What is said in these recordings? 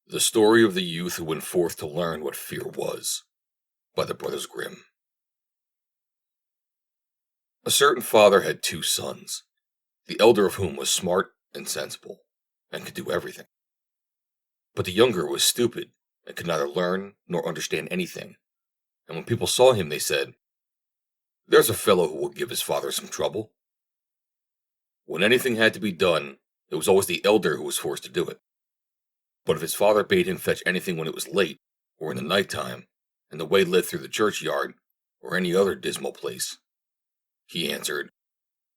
The Story of the Youth Who Went Forth to Learn What Fear Was, by the Brothers Grimm. A certain father had two sons, the elder of whom was smart and sensible, and could do everything. But the younger was stupid, and could neither learn nor understand anything, and when people saw him they said, "There's a fellow who will give his father some trouble." When anything had to be done, it was always the elder who was forced to do it. But if his father bade him fetch anything when it was late, or in the night time, and the way led through the churchyard, or any other dismal place, he answered,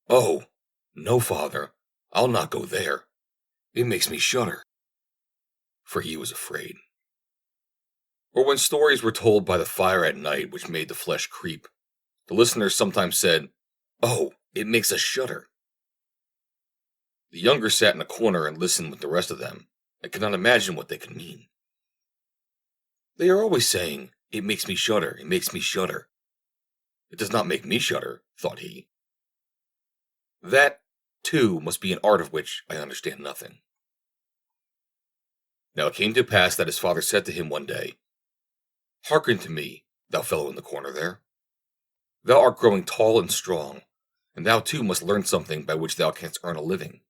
"Oh, no, father, I'll not go there. It makes me shudder." For he was afraid. Or when stories were told by the fire at night which made the flesh creep, the listeners sometimes said, "Oh, it makes us shudder." The younger sat in a corner and listened with the rest of them, and could not imagine what they could mean. "They are always saying, 'It makes me shudder, it makes me shudder.' It does not make me shudder," thought he. "That, too, must be an art of which I understand nothing." Now it came to pass that his father said to him one day, "Hearken to me, thou fellow in the corner there. Thou art growing tall and strong, and thou too must learn something by which thou canst earn a living.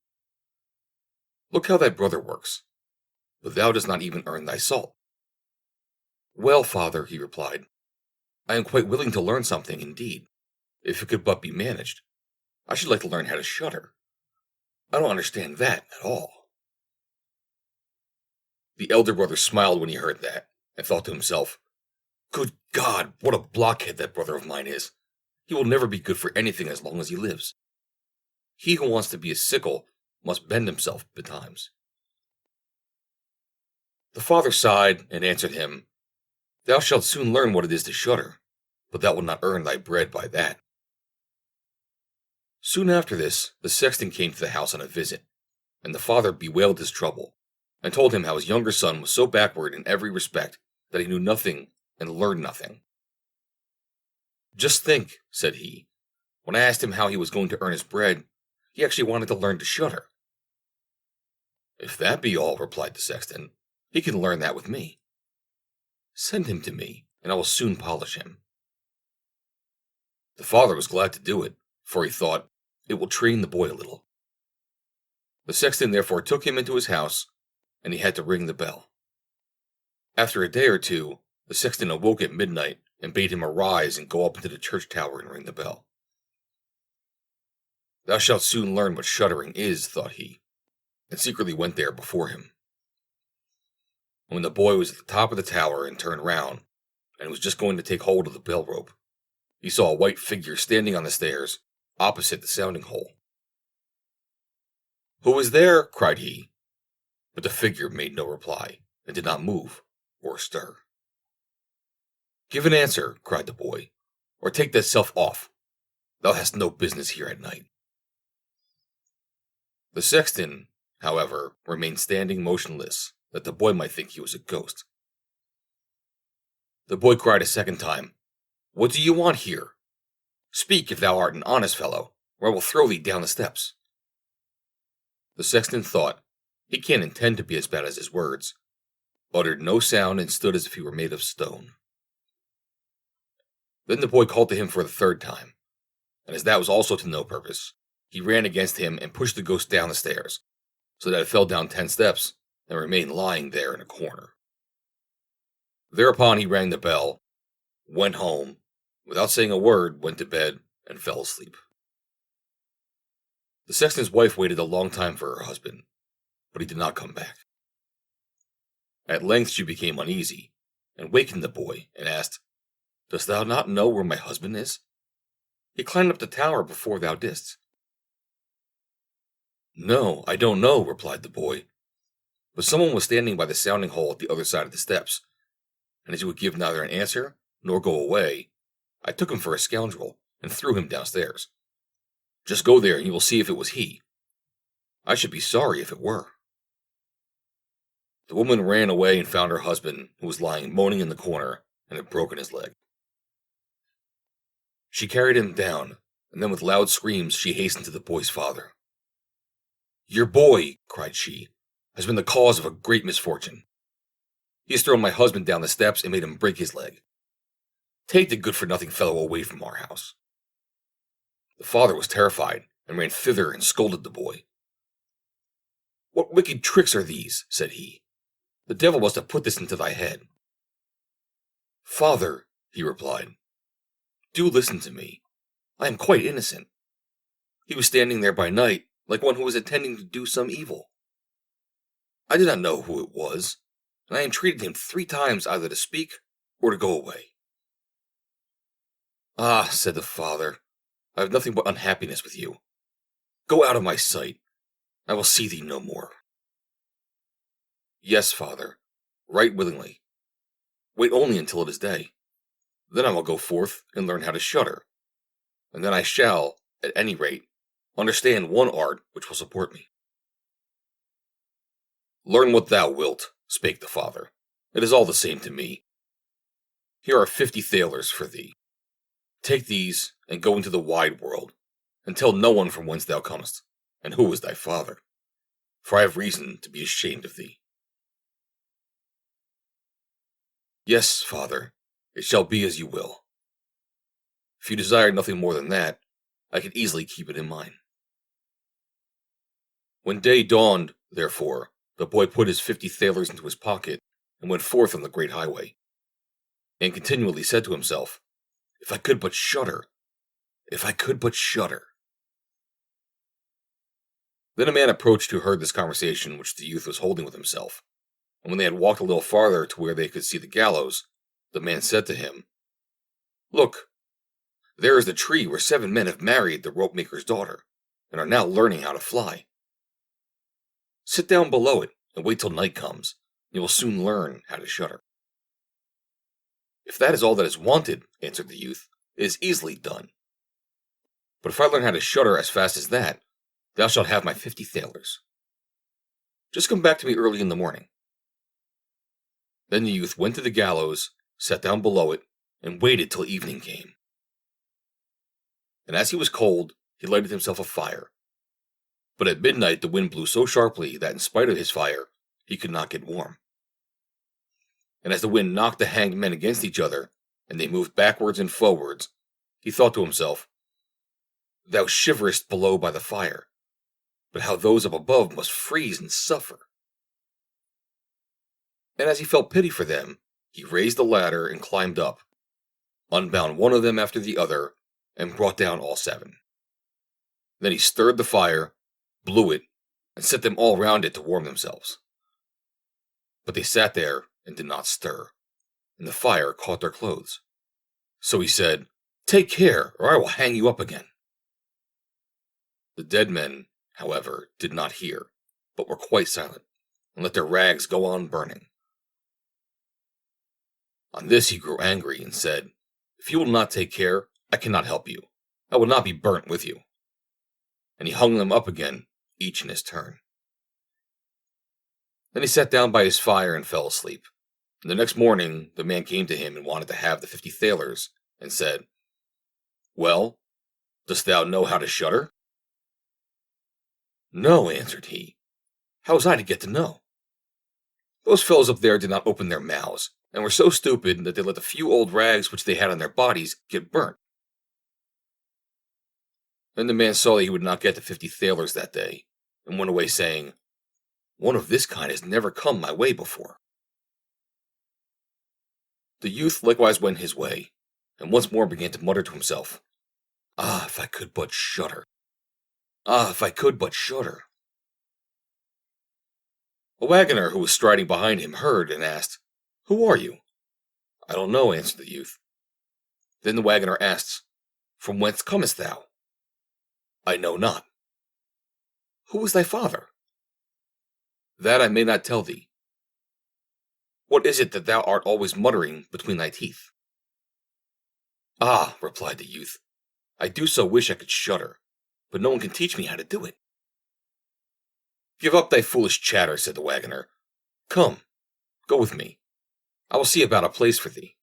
Look how thy brother works, but thou dost not even earn thy salt." "Well, father," he replied, "I am quite willing to learn something, indeed, if it could but be managed. I should like to learn how to shudder. I don't understand that at all." The elder brother smiled when he heard that, and thought to himself, "Good God, what a blockhead that brother of mine is! He will never be good for anything as long as he lives. He who wants to be a sickle must bend himself betimes." The father sighed and answered him, "Thou shalt soon learn what it is to shudder, but thou wilt not earn thy bread by that." Soon after this, the sexton came to the house on a visit, and the father bewailed his trouble, and told him how his younger son was so backward in every respect that he knew nothing and learned nothing. "Just think," said he, "when I asked him how he was going to earn his bread, he actually wanted to learn to shudder." "If that be all," replied the sexton, "he can learn that with me. Send him to me, and I will soon polish him." The father was glad to do it, for he thought, "It will train the boy a little." The sexton therefore took him into his house, and he had to ring the bell. After a day or two, the sexton awoke at midnight and bade him arise and go up into the church tower and ring the bell. "Thou shalt soon learn what shuddering is," thought he, and secretly went there before him. When the boy was at the top of the tower and turned round, and was just going to take hold of the bell rope, he saw a white figure standing on the stairs opposite the sounding hole. "Who is there?" cried he, but the figure made no reply, and did not move or stir. "Give an answer," cried the boy, "or take thyself off. Thou hast no business here at night." The sexton, however, remained standing motionless, that the boy might think he was a ghost. The boy cried a second time, "What do you want here? Speak if thou art an honest fellow, or I will throw thee down the steps." The sexton thought, "He can't intend to be as bad as his words," uttered no sound, and stood as if he were made of stone. Then the boy called to him for the third time, and as that was also to no purpose, he ran against him and pushed the ghost down the stairs, so that it fell down 10 steps and remained lying there in a corner. Thereupon he rang the bell, went home, without saying a word, went to bed, and fell asleep. The sexton's wife waited a long time for her husband, but he did not come back. At length she became uneasy, and wakened the boy, and asked, "Dost thou not know where my husband is? He climbed up the tower before thou didst." "No, I don't know," replied the boy, "but someone was standing by the sounding hole at the other side of the steps, and as he would give neither an answer nor go away, I took him for a scoundrel, and threw him downstairs. Just go there, and you will see if it was he. I should be sorry if it were." The woman ran away and found her husband, who was lying moaning in the corner, and had broken his leg. She carried him down, and then with loud screams she hastened to the boy's father. "Your boy," cried she, "has been the cause of a great misfortune. He has thrown my husband down the steps and made him break his leg. Take the good-for-nothing fellow away from our house." The father was terrified and ran thither and scolded the boy. "What wicked tricks are these?" said he. "The devil must have put this into thy head." "Father," he replied, "do listen to me. I am quite innocent. He was standing there by night, like one who was intending to do some evil. I did not know who it was, and I entreated him 3 times either to speak or to go away." "Ah," said the father, "I have nothing but unhappiness with you. Go out of my sight. I will see thee no more." "Yes, father, right willingly. Wait only until it is day. Then I will go forth and learn how to shudder, and then I shall, at any rate, understand one art which will support me." "Learn what thou wilt," spake the father. "It is all the same to me. Here are 50 thalers for thee. Take these, and go into the wide world, and tell no one from whence thou comest, and who is thy father, for I have reason to be ashamed of thee." "Yes, father, it shall be as you will. If you desire nothing more than that, I can easily keep it in mind." When day dawned, therefore, the boy put his 50 thalers into his pocket and went forth on the great highway, and continually said to himself, "If I could but shudder! If I could but shudder!" Then a man approached who heard this conversation which the youth was holding with himself, and when they had walked a little farther to where they could see the gallows, the man said to him, "Look, there is the tree where 7 men have married the rope-maker's daughter, and are now learning how to fly. Sit down below it, and wait till night comes, and you will soon learn how to shudder." "If that is all that is wanted," answered the youth, "it is easily done. But if I learn how to shudder as fast as that, thou shalt have my 50 thalers. Just come back to me early in the morning." Then the youth went to the gallows, sat down below it, and waited till evening came. And as he was cold, he lighted himself a fire. But at midnight the wind blew so sharply that in spite of his fire, he could not get warm. And as the wind knocked the hanged men against each other, and they moved backwards and forwards, he thought to himself, "Thou shiverest below by the fire, but how those up above must freeze and suffer." And as he felt pity for them, he raised the ladder and climbed up, unbound one of them after the other, and brought down all 7. Then he stirred the fire, blew it, and set them all round it to warm themselves. But they sat there and did not stir, and the fire caught their clothes. So he said, "Take care, or I will hang you up again." The dead men, however, did not hear, but were quite silent, and let their rags go on burning. On this he grew angry, and said, "If you will not take care, I cannot help you. I will not be burnt with you." And he hung them up again, each in his turn. Then he sat down by his fire and fell asleep. And the next morning the man came to him and wanted to have the 50 thalers, and said, "Well, dost thou know how to shudder?" "No," answered he. "How was I to get to know? Those fellows up there did not open their mouths, and were so stupid that they let the few old rags which they had on their bodies get burnt." Then the man saw that he would not get the 50 thalers that day, and went away saying, "One of this kind has never come my way before." The youth likewise went his way, and once more began to mutter to himself, "Ah, if I could but shudder! Ah, if I could but shudder!" A wagoner who was striding behind him heard, and asked, "Who are you?" "I don't know," answered the youth. Then the wagoner asks, "From whence comest thou?" "I know not." "Who is thy father?" "That I may not tell thee." "What is it that thou art always muttering between thy teeth?" "Ah," replied the youth, "I do so wish I could shudder, but no one can teach me how to do it." "Give up thy foolish chatter," said the wagoner. "Come, go with me. I will see about a place for thee."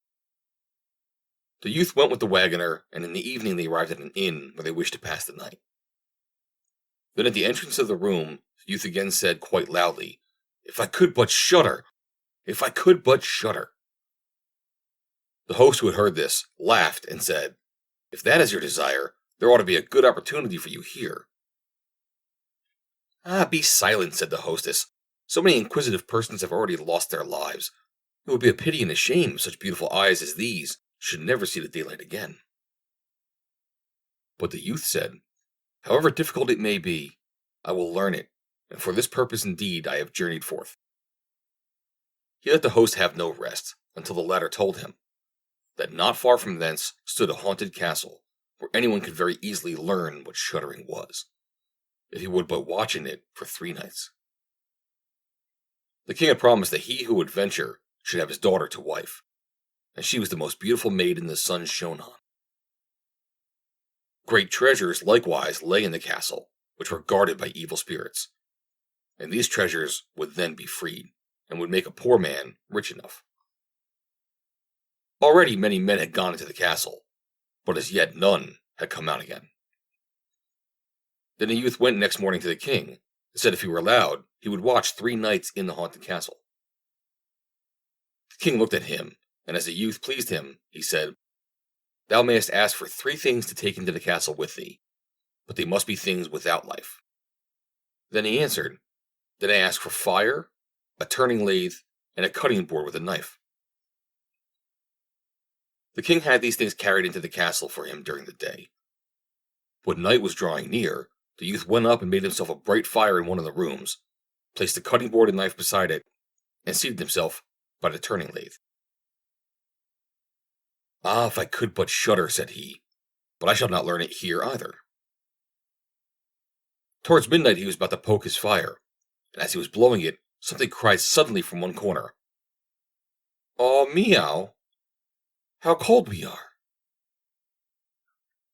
The youth went with the wagoner, and in the evening they arrived at an inn where they wished to pass the night. Then at the entrance of the room, the youth again said quite loudly, "If I could but shudder! If I could but shudder. The host who had heard this laughed and said, If that is your desire, there ought to be a good opportunity for you here. Ah, be silent, said the hostess. So many inquisitive persons have already lost their lives. It would be a pity and a shame if such beautiful eyes as these should never see the daylight again. But the youth said, However difficult it may be, I will learn it, and for this purpose indeed I have journeyed forth. He let the host have no rest, until the latter told him that not far from thence stood a haunted castle, where anyone could very easily learn what shuddering was, if he would but watch in it for 3 nights. The king had promised that he who would venture should have his daughter to wife, and she was the most beautiful maiden the sun shone on. Great treasures likewise lay in the castle, which were guarded by evil spirits, and these treasures would then be freed, and would make a poor man rich enough. Already many men had gone into the castle, but as yet none had come out again. Then the youth went next morning to the king, and said if he were allowed, he would watch 3 nights in the haunted castle. The king looked at him, and as the youth pleased him, he said, Thou mayest ask for 3 things to take into the castle with thee, but they must be things without life. Then he answered, Then I ask for fire, a turning lathe, and a cutting board with a knife. The king had these things carried into the castle for him during the day. When night was drawing near, the youth went up and made himself a bright fire in one of the rooms, placed the cutting board and knife beside it, and seated himself by the turning lathe. Ah, if I could but shudder, said he, but I shall not learn it here either. Towards midnight he was about to poke his fire, and as he was blowing it, something cried suddenly from one corner. Oh, meow! How cold we are!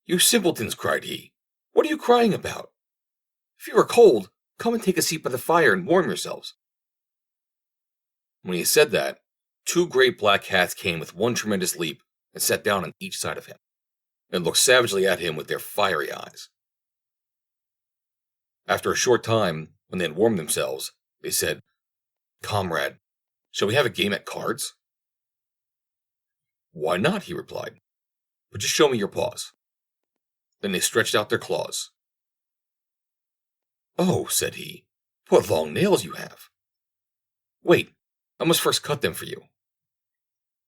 You simpletons, cried he, what are you crying about? If you are cold, come and take a seat by the fire and warm yourselves. When he said that, 2 great black cats came with one tremendous leap and sat down on each side of him, and looked savagely at him with their fiery eyes. After a short time, when they had warmed themselves, they said, Comrade, shall we have a game at cards? Why not, he replied, but just show me your paws. Then they stretched out their claws. Oh, said he, what long nails you have! Wait, I must first cut them for you.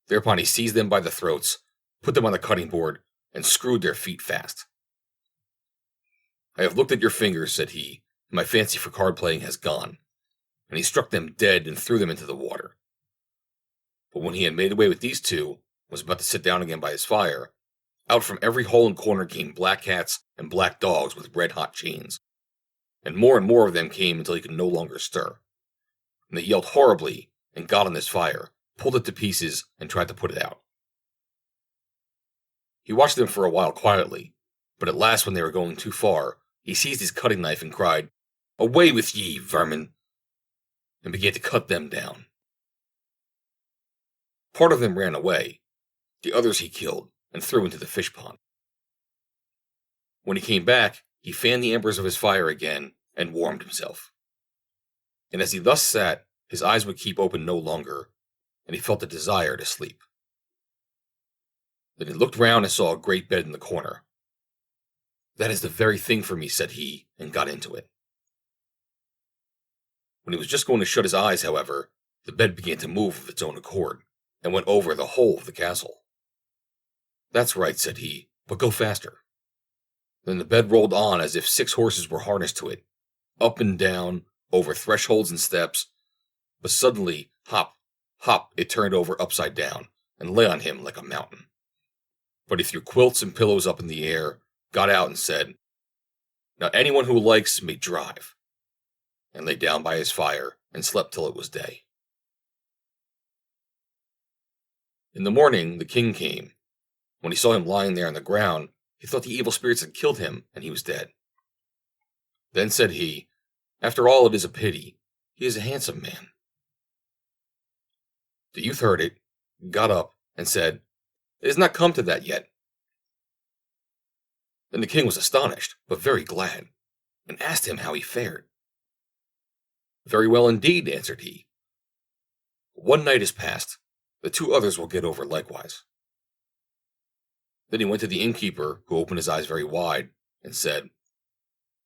Thereupon he seized them by the throats, put them on the cutting board, and screwed their feet fast. I have looked at your fingers, said he, and my fancy for card playing has gone, and he struck them dead and threw them into the water. But when he had made away with these 2, and was about to sit down again by his fire, out from every hole and corner came black cats and black dogs with red-hot chains, and more of them came until he could no longer stir. And they yelled horribly, and got on this fire, pulled it to pieces, and tried to put it out. He watched them for a while quietly, but at last when they were going too far, he seized his cutting knife and cried, Away with ye, vermin! And began to cut them down. Part of them ran away, the others he killed and threw into the fish pond. When he came back, he fanned the embers of his fire again and warmed himself. And as he thus sat, his eyes would keep open no longer, and he felt a desire to sleep. Then he looked round and saw a great bed in the corner. That is the very thing for me, said he, and got into it. When he was just going to shut his eyes, however, the bed began to move of its own accord, and went over the whole of the castle. That's right, said he, but go faster. Then the bed rolled on as if 6 horses were harnessed to it, up and down, over thresholds and steps, but suddenly, hop, hop, it turned over upside down, and lay on him like a mountain. But he threw quilts and pillows up in the air, got out and said, Now anyone who likes may drive, and lay down by his fire, and slept till it was day. In the morning the king came. When he saw him lying there on the ground, he thought the evil spirits had killed him, and he was dead. Then said he, After all, it is a pity. He is a handsome man. The youth heard it, got up, and said, It has not come to that yet. Then the king was astonished, but very glad, and asked him how he fared. Very well indeed, answered he. One night is past. The two others will get over likewise. Then he went to the innkeeper, who opened his eyes very wide, and said,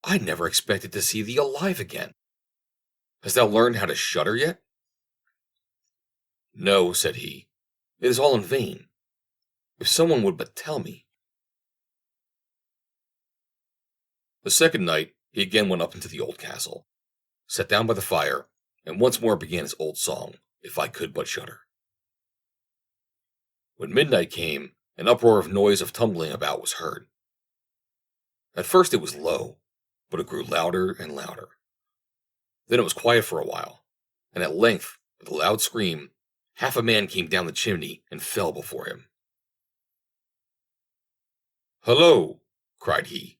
I never expected to see thee alive again. Hast thou learned how to shudder yet? No, said he. It is all in vain. If someone would but tell me. The second night, he again went up into the old castle, sat down by the fire, and once more began his old song, If I Could But Shudder. When midnight came, an uproar of noise of tumbling about was heard. At first it was low, but it grew louder and louder. Then it was quiet for a while, and at length, with a loud scream, half a man came down the chimney and fell before him. Hello, cried he.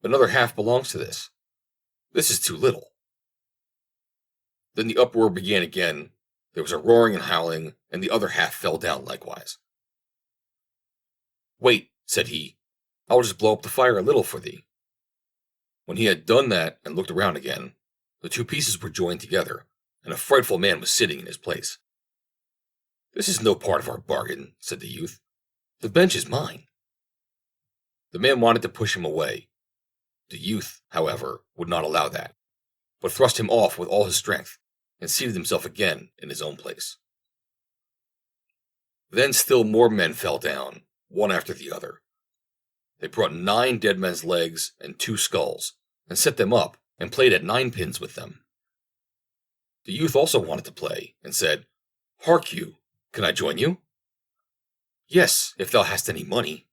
Another half belongs to this. This is too little. Then the uproar began again. There was a roaring and howling, and the other half fell down likewise. Wait, said he, I will just blow up the fire a little for thee. When he had done that and looked around again, the two pieces were joined together, and a frightful man was sitting in his place. This is no part of our bargain, said the youth. The bench is mine. The man wanted to push him away. The youth, however, would not allow that, but thrust him off with all his strength, and seated himself again in his own place. Then still more men fell down, one after the other. They brought 9 dead men's legs and 2 skulls, and set them up, and played at 9 pins with them. The youth also wanted to play, and said, Hark you, can I join you? Yes, if thou hast any money.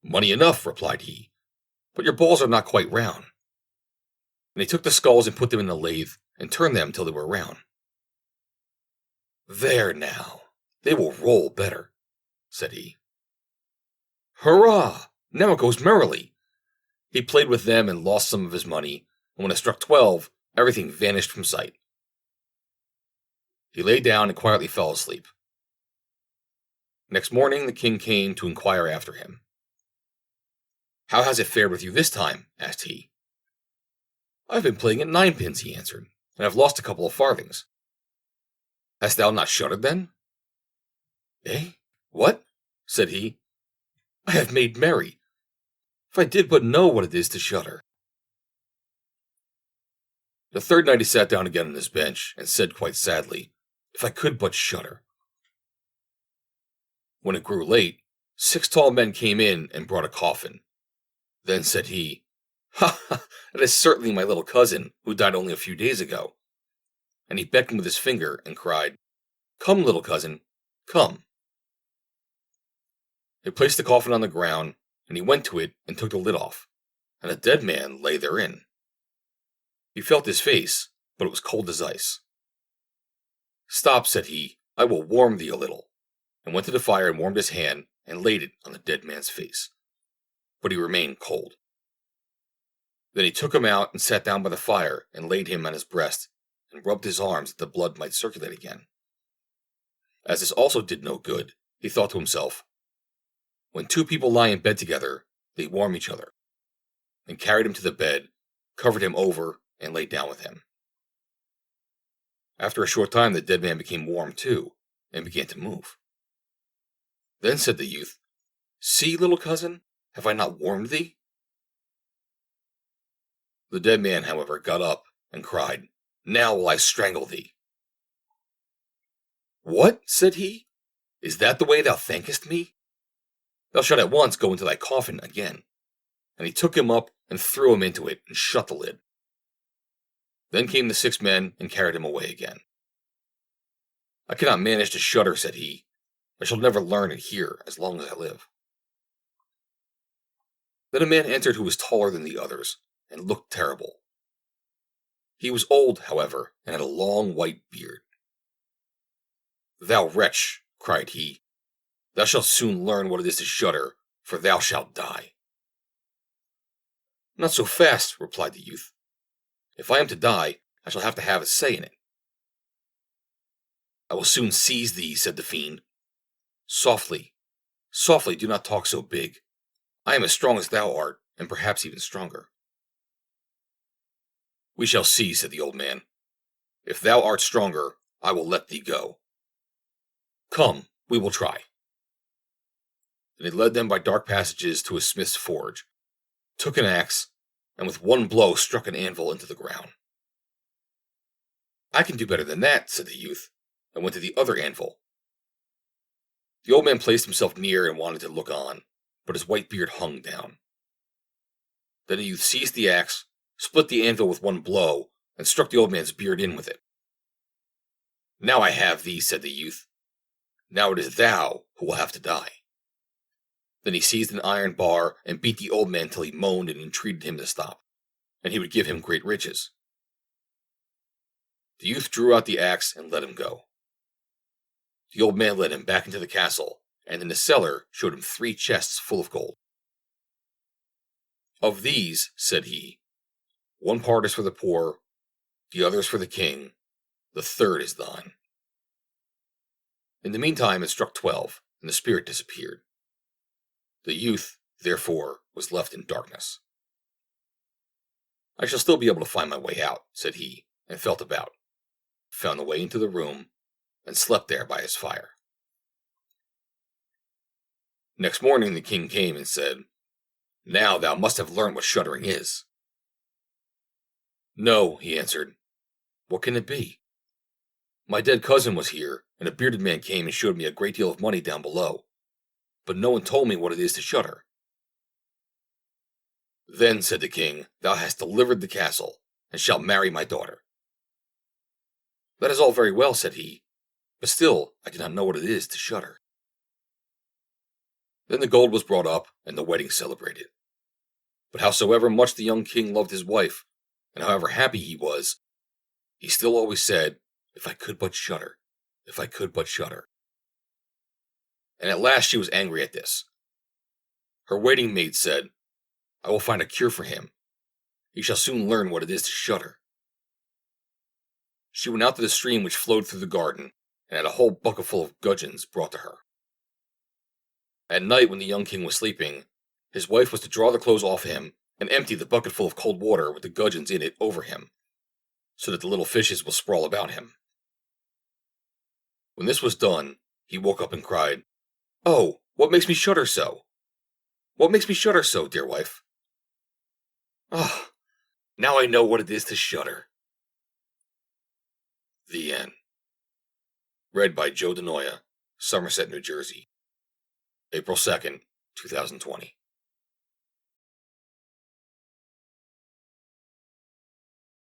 Money enough, replied he, but your balls are not quite round. And he took the skulls and put them in the lathe, and turned them till they were round. There now, they will roll better, said he. Hurrah! Now it goes merrily. He played with them and lost some of his money, and when it struck 12, everything vanished from sight. He lay down and quietly fell asleep. Next morning the king came to inquire after him. How has it fared with you this time? Asked he. I've been playing at 9 pins, he answered, and I've lost a couple of farthings. Hast thou not shuddered then? Eh? What? Said he. I have made merry. If I did but know what it is to shudder. The third night he sat down again on his bench, and said quite sadly, If I could but shudder. When it grew late, 6 tall men came in and brought a coffin. Then said he, Ha ha, that is certainly my little cousin, who died only a few days ago. And he beckoned with his finger and cried, Come, little cousin, come. They placed the coffin on the ground, and he went to it and took the lid off, and a dead man lay therein. He felt his face, but it was cold as ice. Stop, said he, I will warm thee a little, and went to the fire and warmed his hand and laid it on the dead man's face. But he remained cold. Then he took him out and sat down by the fire and laid him on his breast and rubbed his arms that the blood might circulate again. As this also did no good, he thought to himself, When 2 people lie in bed together, they warm each other, and carried him to the bed, covered him over, and lay down with him. After a short time the dead man became warm too, and began to move. Then said the youth, See, little cousin, have I not warmed thee? The dead man, however, got up and cried, Now will I strangle thee. What? Said he. Is that the way thou thankest me? Thou shalt at once go into thy coffin again. And he took him up and threw him into it and shut the lid. Then came the 6 men and carried him away again. I cannot manage to shudder, said he. I shall never learn it here as long as I live. Then a man entered who was taller than the others, and looked terrible. He was old, however, and had a long white beard. Thou wretch, cried he, thou shalt soon learn what it is to shudder, for thou shalt die. Not so fast, replied the youth. If I am to die, I shall have to have a say in it. I will soon seize thee, said the fiend. Softly, softly, do not talk so big. I am as strong as thou art, and perhaps even stronger. We shall see, said the old man. If thou art stronger, I will let thee go. Come, we will try. And he led them by dark passages to a smith's forge, took an axe, and with one blow struck an anvil into the ground. I can do better than that, said the youth, and went to the other anvil. The old man placed himself near and wanted to look on, but his white beard hung down. Then the youth seized the axe, split the anvil with one blow, and struck the old man's beard in with it. Now I have thee, said the youth. Now it is thou who will have to die. Then he seized an iron bar and beat the old man till he moaned and entreated him to stop, and he would give him great riches. The youth drew out the axe and let him go. The old man led him back into the castle, and in the cellar showed him 3 chests full of gold. Of these, said he, one part is for the poor, the other is for the king, the third is thine. In the meantime it struck 12, and the spirit disappeared. The youth, therefore, was left in darkness. I shall still be able to find my way out, said he, and felt about, found the way into the room, and slept there by his fire. Next morning the king came and said, Now thou must have learnt what shuddering is. No, he answered. What can it be? My dead cousin was here, and a bearded man came and showed me a great deal of money down below, but no one told me what it is to shudder. Then, said the king, thou hast delivered the castle, and shalt marry my daughter. That is all very well, said he, but still I do not know what it is to shudder. Then the gold was brought up, and the wedding celebrated. But howsoever much the young king loved his wife, and however happy he was, he still always said, If I could but shudder, if I could but shudder. And at last she was angry at this. Her waiting maid said, I will find a cure for him. He shall soon learn what it is to shudder. She went out to the stream which flowed through the garden, and had a whole bucketful of gudgeons brought to her. At night, when the young king was sleeping, his wife was to draw the clothes off him and empty the bucketful of cold water with the gudgeons in it over him, so that the little fishes will sprawl about him. When this was done, he woke up and cried, Oh, what makes me shudder so? What makes me shudder so, dear wife? Ah, now I know what it is to shudder. The End. Read by Joe DeNoia, Somerset, New Jersey. April 2nd, 2020.